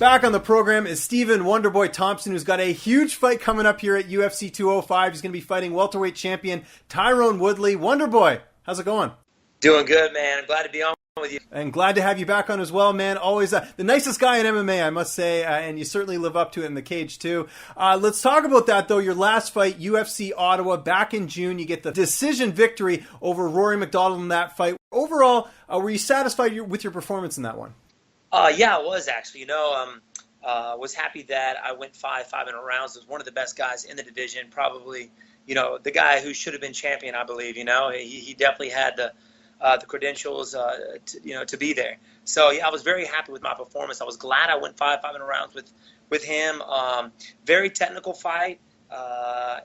Back on the program is Stephen Wonderboy Thompson, who's got a huge fight coming up here at UFC 205. He's going to be fighting welterweight champion Tyron Woodley. Wonderboy, how's it going? Doing good, man. I'm glad to be on with you. And glad to have you back on as well, man. Always the nicest guy in MMA, I must say, and you certainly live up to it in the cage, too. Let's talk about that, though. Your last fight, UFC Ottawa, back in June. You get the decision victory over Rory MacDonald in that fight. Overall, were you satisfied with your performance in that one? Yeah, I was actually. Was happy that I went 5 in a rounds. Was one of the best guys in the division. Probably, the guy who should have been champion. I believe. He definitely had the credentials, to be there. So yeah, I was very happy with my performance. I was glad I went 5 in a rounds with him. Very technical fight, yeah,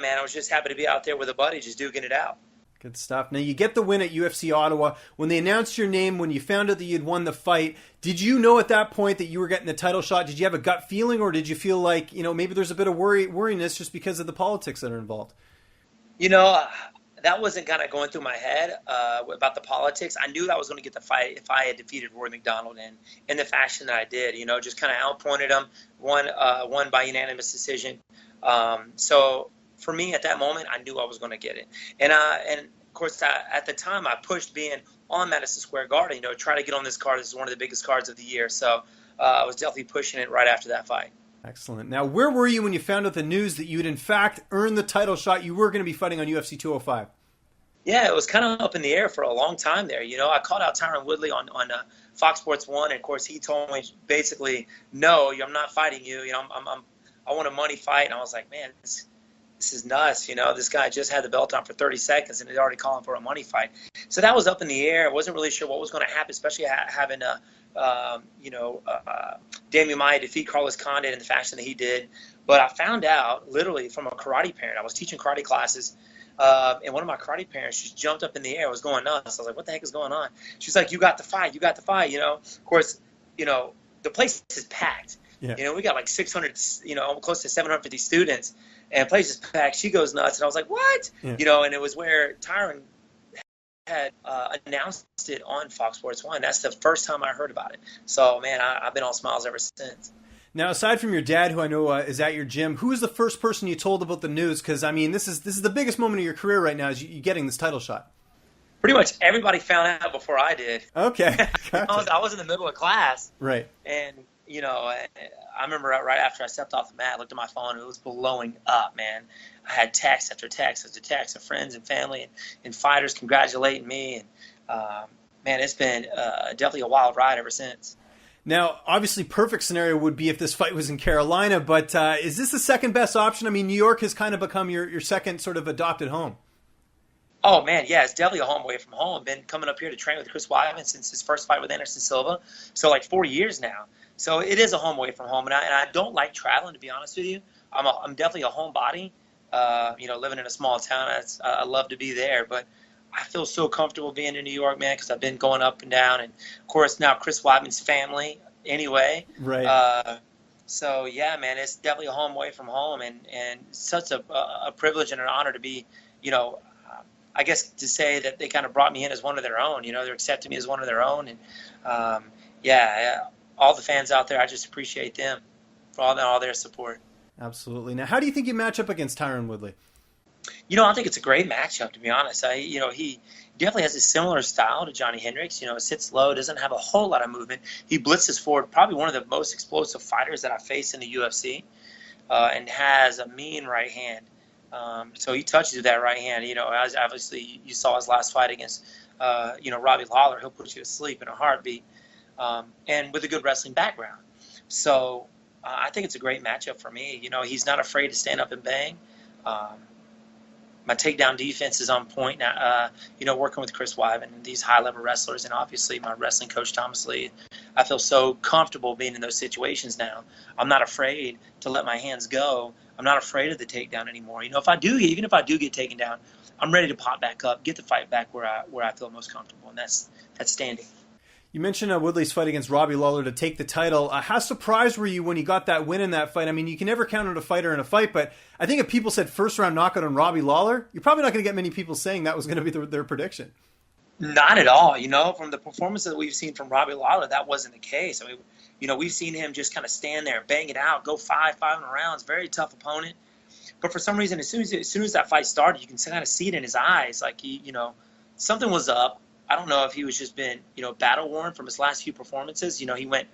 man, I was just happy to be out there with a buddy, just duking it out. Good stuff. Now, you get the win at UFC Ottawa. When they announced your name, when you found out that you'd won the fight, did you know at that point that you were getting the title shot? Did you have a gut feeling, or did you feel like, maybe there's a bit of worriness just because of the politics that are involved? That wasn't kind of going through my head about the politics. I knew I was going to get the fight if I had defeated Rory MacDonald in the fashion that I did. Just kind of outpointed him, won by unanimous decision. So for me at that moment, I knew I was going to get it. And of course, at the time, I pushed being on Madison Square Garden, try to get on this card. This is one of the biggest cards of the year. So I was definitely pushing it right after that fight. Excellent. Now, where were you when you found out the news that you had, in fact, earned the title shot? You were going to be fighting on UFC 205. Yeah, it was kind of up in the air for a long time there. I called out Tyron Woodley on Fox Sports 1, and, of course, he told me basically, no, I'm not fighting you. I want a money fight. And I was like, man, this is nuts. This guy just had the belt on for 30 seconds, and he's already calling for a money fight. So that was up in the air. I wasn't really sure what was going to happen, especially having Damian Maia defeat Carlos Condit in the fashion that he did. But I found out literally from a karate parent. I was teaching karate classes, and one of my karate parents just jumped up in the air, was going nuts. I was like, what the heck is going on? She's like, you got the fight. Of course, the place is packed. Yeah. We got like 600, close to 750 students, and the place is packed. She goes nuts, and I was like, what? Yeah. And it was where Tyron had announced it on Fox Sports 1. That's the first time I heard about it. So, man, I've been all smiles ever since. Now, aside from your dad, who I know is at your gym, who is the first person you told about the news? Because, this is the biggest moment of your career right now, is you getting this title shot. Pretty much everybody found out before I did. Okay. Gotcha. I was in the middle of class. Right. And, I remember right after I stepped off the mat, I looked at my phone, and it was blowing up, man. I had text after text after text of friends and family and fighters congratulating me. And, man, it's been definitely a wild ride ever since. Now, obviously, perfect scenario would be if this fight was in Carolina, but is this the second best option? New York has kind of become your second sort of adopted home. Oh, man, yeah, it's definitely a home away from home. I've been coming up here to train with Chris Weidman since his first fight with Anderson Silva, so like 4 years now. So it is a home away from home, and I don't like traveling, to be honest with you. I'm definitely a homebody. Living in a small town, I love to be there, but I feel so comfortable being in New York, man, because I've been going up and down, and of course now Chris Weidman's family anyway. Right. So yeah, man, it's definitely a home away from home, and such a privilege and an honor to be, I guess to say that they kind of brought me in as one of their own. They're accepting me as one of their own, and all the fans out there, I just appreciate them for all their support. Absolutely. Now, how do you think you match up against Tyron Woodley? I think it's a great matchup, to be honest. He definitely has a similar style to Johnny Hendricks. Sits low, doesn't have a whole lot of movement. He blitzes forward, probably one of the most explosive fighters that I faced in the UFC, and has a mean right hand. So he touches with that right hand. As obviously you saw his last fight against, Robbie Lawler. He'll put you to sleep in a heartbeat, and with a good wrestling background. So I think it's a great matchup for me. He's not afraid to stand up and bang. My takedown defense is on point now, working with Chris Weidman and these high-level wrestlers, and obviously my wrestling coach, Thomas Lee. I feel so comfortable being in those situations now. I'm not afraid to let my hands go. I'm not afraid of the takedown anymore. Even if I do get taken down, I'm ready to pop back up, get the fight back where I feel most comfortable, and that's standing. You mentioned Woodley's fight against Robbie Lawler to take the title. How surprised were you when he got that win in that fight? You can never count on a fighter in a fight, but I think if people said first-round knockout on Robbie Lawler, you're probably not going to get many people saying that was going to be their prediction. Not at all. From the performances that we've seen from Robbie Lawler, that wasn't the case. We've seen him just kind of stand there, bang it out, go five rounds. Very tough opponent. But for some reason, as soon as that fight started, you can kind of see it in his eyes, like something was up. I don't know if he was just been, battle worn from his last few performances. He went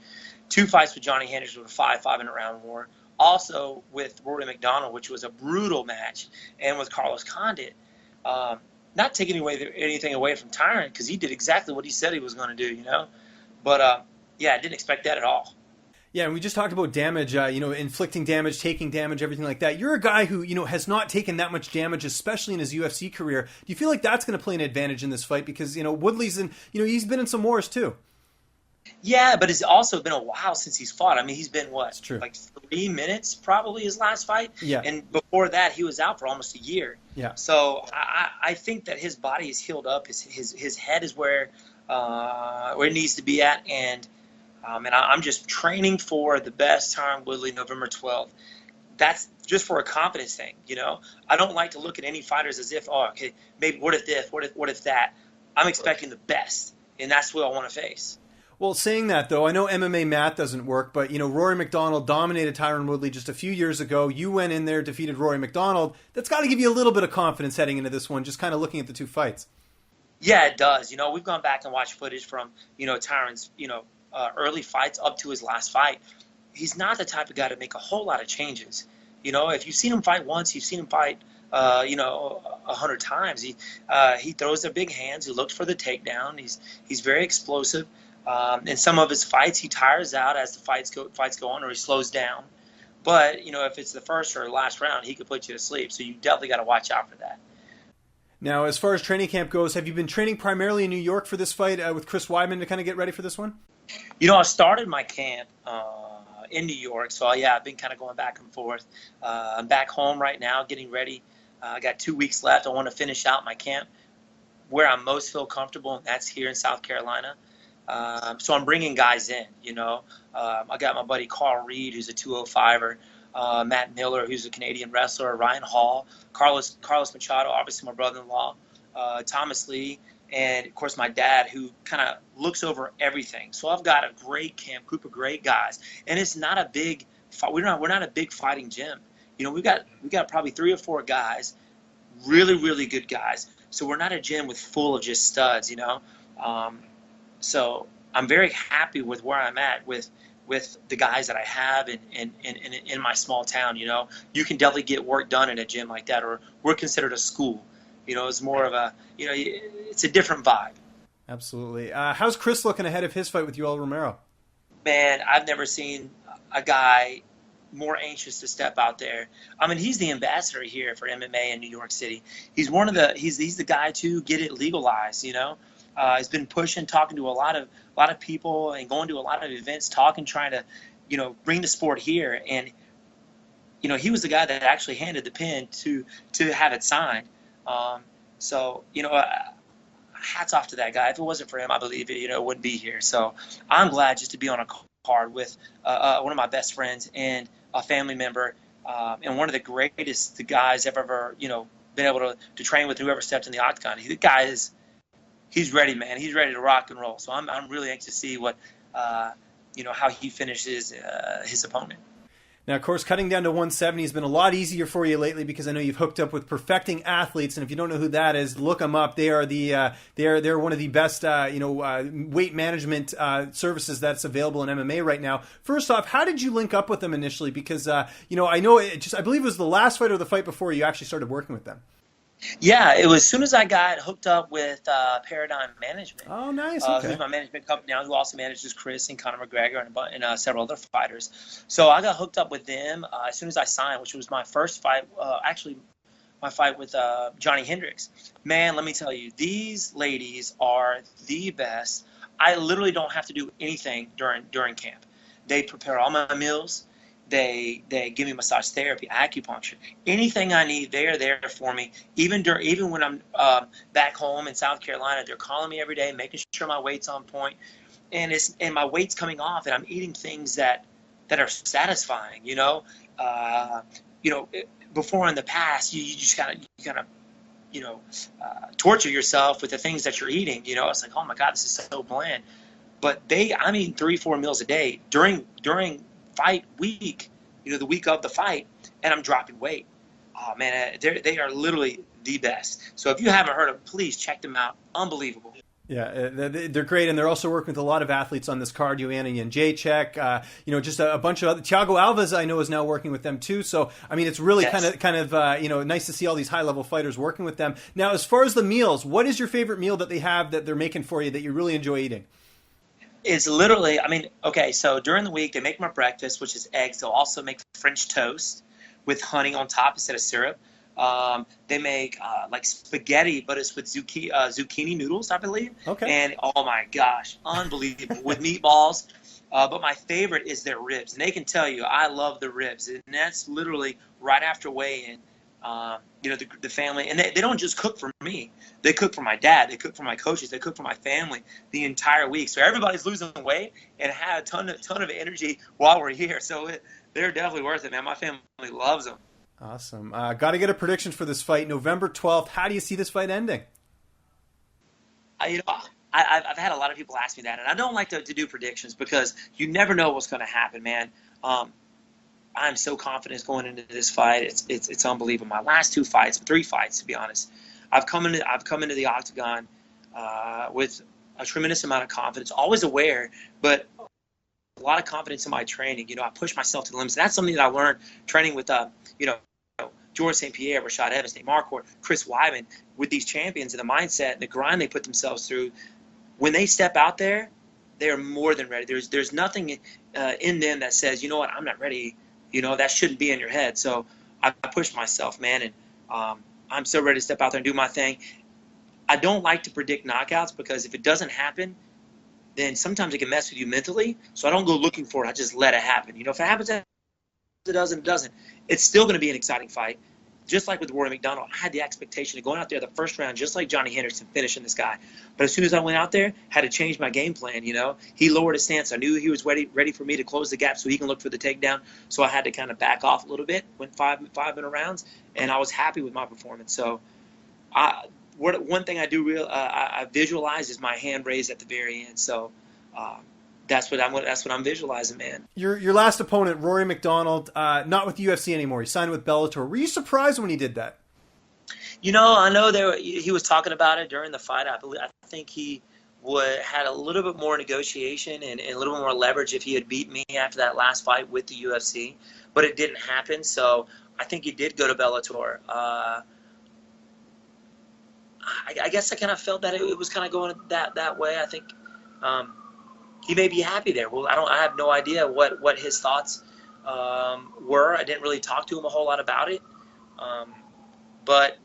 2 fights with Johnny Hendricks with a 5-minute round war. Also with Rory MacDonald, which was a brutal match, and with Carlos Condit. Not taking anything away from Tyron, because he did exactly what he said he was going to do, But, I didn't expect that at all. Yeah, and we just talked about damage, inflicting damage, taking damage, everything like that. You're a guy who, has not taken that much damage, especially in his UFC career. Do you feel like that's going to play an advantage in this fight? Because, Woodley's he's been in some wars too. Yeah, but it's also been a while since he's fought. I mean, he's been, That's true. like 3 minutes probably his last fight? Yeah. And before that, he was out for almost a year. Yeah. So I think that his body is healed up. His head is where it needs to be at. And I'm just training for the best Tyron Woodley November 12th. That's just for a confidence thing, I don't like to look at any fighters as if, maybe what if this, what if that. I'm expecting the best, and that's who I want to face. Well, saying that, though, I know MMA math doesn't work, but, Rory MacDonald dominated Tyron Woodley just a few years ago. You went in there, defeated Rory MacDonald. That's got to give you a little bit of confidence heading into this one, just kind of looking at the two fights. Yeah, it does. We've gone back and watched footage from, Tyron's, early fights up to his last fight. He's not the type of guy to make a whole lot of changes. If you've seen him fight once, you've seen him fight, 100 times. He throws the big hands. He looks for the takedown. He's very explosive. In some of his fights, he tires out as the fights go on, or he slows down. But, if it's the first or last round, he could put you to sleep. So you definitely got to watch out for that. Now, as far as training camp goes, have you been training primarily in New York for this fight with Chris Weidman to kind of get ready for this one? I started my camp in New York. So, I've been kind of going back and forth. I'm back home right now getting ready. I got 2 weeks left. I want to finish out my camp where I most feel comfortable, and that's here in South Carolina. So I'm bringing guys in, I got my buddy Carl Reed, who's a 205'er, Matt Miller, who's a Canadian wrestler, Ryan Hall, Carlos Machado, obviously my brother-in-law, Thomas Lee, and of course my dad, who kind of looks over everything. So I've got a great camp, group of great guys, and it's not a big fight. We're not a big fighting gym. We've got probably 3 or 4 guys, really, really good guys. So we're not a gym full of just studs, So I'm very happy with where I'm at with the guys that I have in my small town. You can definitely get work done in a gym like that, or we're considered a school. It's more of a, it's a different vibe. Absolutely. How's Chris looking ahead of his fight with Yoel Romero? Man, I've never seen a guy more anxious to step out there. I mean, he's the ambassador here for MMA in New York City. He's he's the guy to get it legalized, He's been pushing, talking to a lot of people, and going to a lot of events, trying to, bring the sport here. And, he was the guy that actually handed the pen to have it signed. So, hats off to that guy. If it wasn't for him, I believe it wouldn't be here. So I'm glad just to be on a card with one of my best friends and a family member, and one of the greatest guys I've ever, been able to train with, whoever stepped in the octagon. The guy he's ready, man. He's ready to rock and roll. So I'm really anxious to see what, how he finishes his opponent. Now, of course, cutting down to 170 has been a lot easier for you lately, because I know you've hooked up with Perfecting Athletes, and if you don't know who that is, look them up. They are they're one of the best weight management services that's available in MMA right now. First off, how did you link up with them initially? Because I know I believe it was the last fight or the fight before you actually started working with them. Yeah, it was as soon as I got hooked up with Paradigm Management. Oh, nice. Okay. Who's my management company now, who also manages Chris and Conor McGregor and several other fighters. So I got hooked up with them as soon as I signed, which was my first fight, actually my fight with Johnny Hendricks. Man, let me tell you, these ladies are the best. I literally don't have to do anything during camp. They prepare all my meals. They give me massage therapy, acupuncture, anything I need. They are there for me. Even when I'm back home in South Carolina, they're calling me every day, making sure my weight's on point, and my weight's coming off, and I'm eating things that are satisfying. Before in the past, you just kind of torture yourself with the things that you're eating. It's like, oh my God, this is so bland. but I'm eating 3-4 meals a day during fight week, the week of the fight, and I'm dropping weight. Oh man, they are literally the best. So if you haven't heard of them, please check them out. Unbelievable. Yeah, they're great, and they're also working with a lot of athletes on this card. Joanna Jędrzejczyk, just a bunch of other. Thiago Alves, I know, is now working with them too. So, I mean, it's really kind of nice to see all these high level fighters working with them. Now, as far as the meals, what is your favorite meal that they have that they're making for you that you really enjoy eating? It's literally, okay, so during the week they make my breakfast, which is eggs. They'll also make French toast with honey on top instead of syrup. They make like spaghetti, but it's with zucchini noodles, I believe. Okay. And oh my gosh, unbelievable with meatballs. But my favorite is their ribs, and they can tell you I love the ribs, and that's literally right after weigh-in. The family, and they don't just cook for me. They cook for my dad. They cook for my coaches. They cook for my family the entire week. So everybody's losing weight and had a ton of energy while we're here. So they're definitely worth it, man. My family loves them. Awesome. Got to get a prediction for this fight, November 12th. How do you see this fight ending? I've had a lot of people ask me that, and I don't like to do predictions because you never know what's going to happen, man. I'm so confident going into this fight. It's unbelievable. My last 3 fights, to be honest, I've come into the octagon with a tremendous amount of confidence, always aware, but a lot of confidence in my training. I push myself to the limits. That's something that I learned training with George St-Pierre, Rashad Evans, Nate Marquardt, Chris Weidman, with these champions and the mindset and the grind they put themselves through. When they step out there, they're more than ready. There's nothing in them that says, you know what, I'm not ready. That shouldn't be in your head. So I push myself, man, and I'm so ready to step out there and do my thing. I don't like to predict knockouts because if it doesn't happen, then sometimes it can mess with you mentally. So I don't go looking for it. I just let it happen. If it happens, it doesn't. It's still going to be an exciting fight. Just like with Rory MacDonald, I had the expectation of going out there the first round, just like Johnny Hendricks, and finishing this guy. But as soon as I went out there, had to change my game plan. He lowered his stance. I knew he was ready for me to close the gap so he can look for the takedown. So I had to kind of back off a little bit. Went five minute rounds, and I was happy with my performance. So, one thing I visualize is my hand raised at the very end. So. That's what I'm visualizing, man. Your last opponent, Rory MacDonald, not with the UFC anymore. He signed with Bellator. Were you surprised when he did that? I know he was talking about it during the fight. I think he had a little bit more negotiation and a little bit more leverage if he had beat me after that last fight with the UFC, but it didn't happen. So I think he did go to Bellator. I guess I kind of felt that it was kind of going that way. I think. He may be happy there. Well, I have no idea what his thoughts were. I didn't really talk to him a whole lot about it. But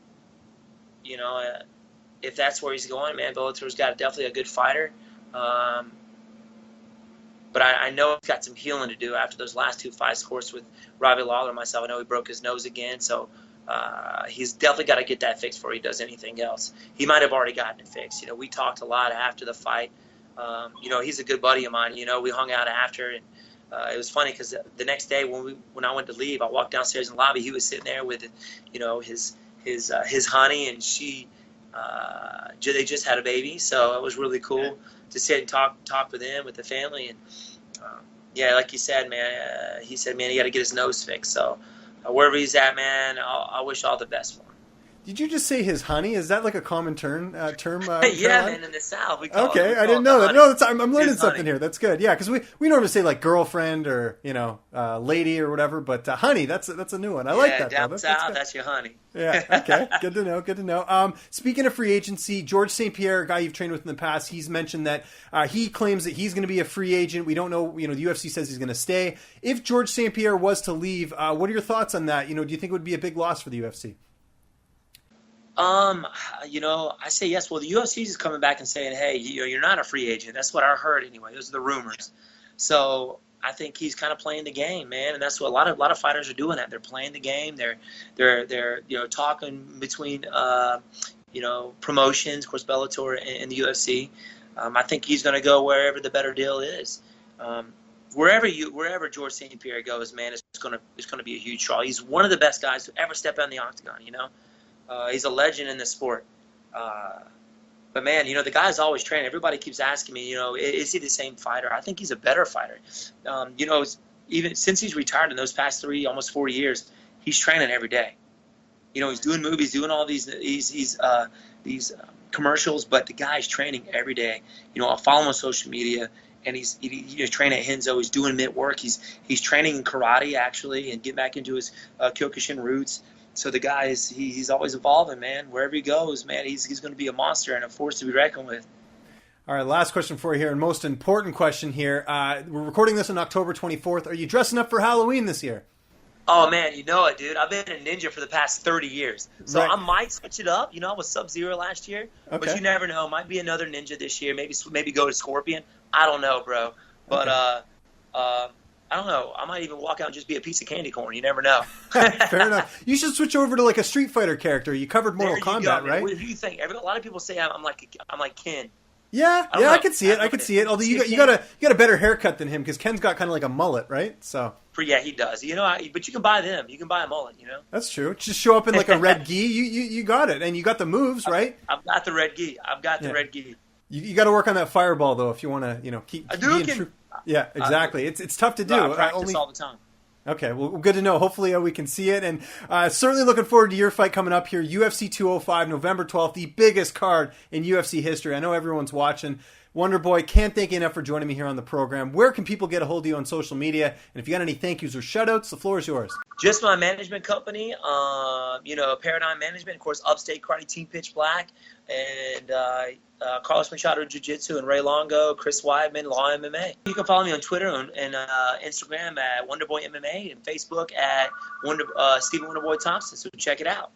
if that's where he's going, man, Bellator's got definitely a good fighter. But I know he's got some healing to do after those last 2 fights, of course, with Robbie Lawler and myself. I know he broke his nose again, so he's definitely got to get that fixed before he does anything else. He might have already gotten it fixed. We talked a lot after the fight. He's a good buddy of mine. We hung out after, and it was funny because the next day when I went to leave, I walked downstairs in the lobby. He was sitting there with, his honey, and they just had a baby. So it was really cool to sit and talk with him, with the family, and like you said, man. He said, man, he got to get his nose fixed. So wherever he's at, man, I wish all the best for him. Did you just say his honey? Is that like a common term? Yeah, man, in the South. We call I didn't know that. No, I'm learning something here. That's good. Yeah, because we normally say like girlfriend or lady or whatever, but honey, that's a new one. I like that. Down south, that's your honey. Yeah. Okay. Good to know. Speaking of free agency, George St-Pierre, a guy you've trained with in the past, he's mentioned that he claims that he's going to be a free agent. We don't know. The UFC says he's going to stay. If George St-Pierre was to leave, what are your thoughts on that? Do you think it would be a big loss for the UFC? I say yes. Well, the UFC is coming back and saying, hey, you're not a free agent. That's what I heard anyway. Those are the rumors. So I think he's kind of playing the game, man, and that's what a lot of fighters are doing. That they're playing the game. They're talking between promotions, of course, Bellator and the UFC. I think he's going to go wherever the better deal is. Wherever George St-Pierre goes, man, it's going to be a huge draw. He's one of the best guys to ever step out in the octagon. He's a legend in the sport. But man, the guy's always training. Everybody keeps asking me, is he the same fighter? I think he's a better fighter. Even since he's retired in those past almost 4 years, he's training every day. He's doing movies, doing all these commercials, but the guy's training every day. I'll follow him on social media, and he's training at Henzo. He's doing mitt work. He's training in karate actually, and getting back into his Kyokushin roots. So the guy he's always evolving, man. Wherever he goes, man, he's going to be a monster and a force to be reckoned with. All right, last question for you here, and most important question here. We're recording this on October 24th. Are you dressing up for Halloween this year? Oh, man, you know it, dude. I've been a ninja for the past 30 years. So right. I might switch it up. I was Sub-Zero last year. Okay. But you never know. Might be another ninja this year. Maybe go to Scorpion. I don't know, bro. But okay. I don't know. I might even walk out and just be a piece of candy corn. You never know. Fair enough. You should switch over to like a Street Fighter character. You covered Mortal Kombat, right? What do you think? A lot of people say I'm like Ken. Yeah, I could see it. I could see it. Although you got a better haircut than him because Ken's got kind of like a mullet, right? So yeah, he does. But you can buy them. You can buy a mullet. That's true. Just show up in like a red gi. You got it, and you got the moves, right? I've got the red gi. The red gi. You got to work on that fireball though if you want to keep. Yeah, exactly. It's tough to do. I practice all the time. Okay, well, good to know. Hopefully we can see it. And certainly looking forward to your fight coming up here, UFC 205, November 12th, the biggest card in UFC history. I know everyone's watching. Wonder Boy, can't thank you enough for joining me here on the program. Where can people get a hold of you on social media? And if you got any thank yous or shout-outs, the floor is yours. Just my management company, Paradigm Management, of course, Upstate Karate Team Pitch Black, and Carlos Machado Jiu-Jitsu and Ray Longo, Chris Weidman, Law MMA. You can follow me on Twitter and Instagram at Wonderboy MMA and Facebook at Stephen Wonderboy Thompson, so check it out.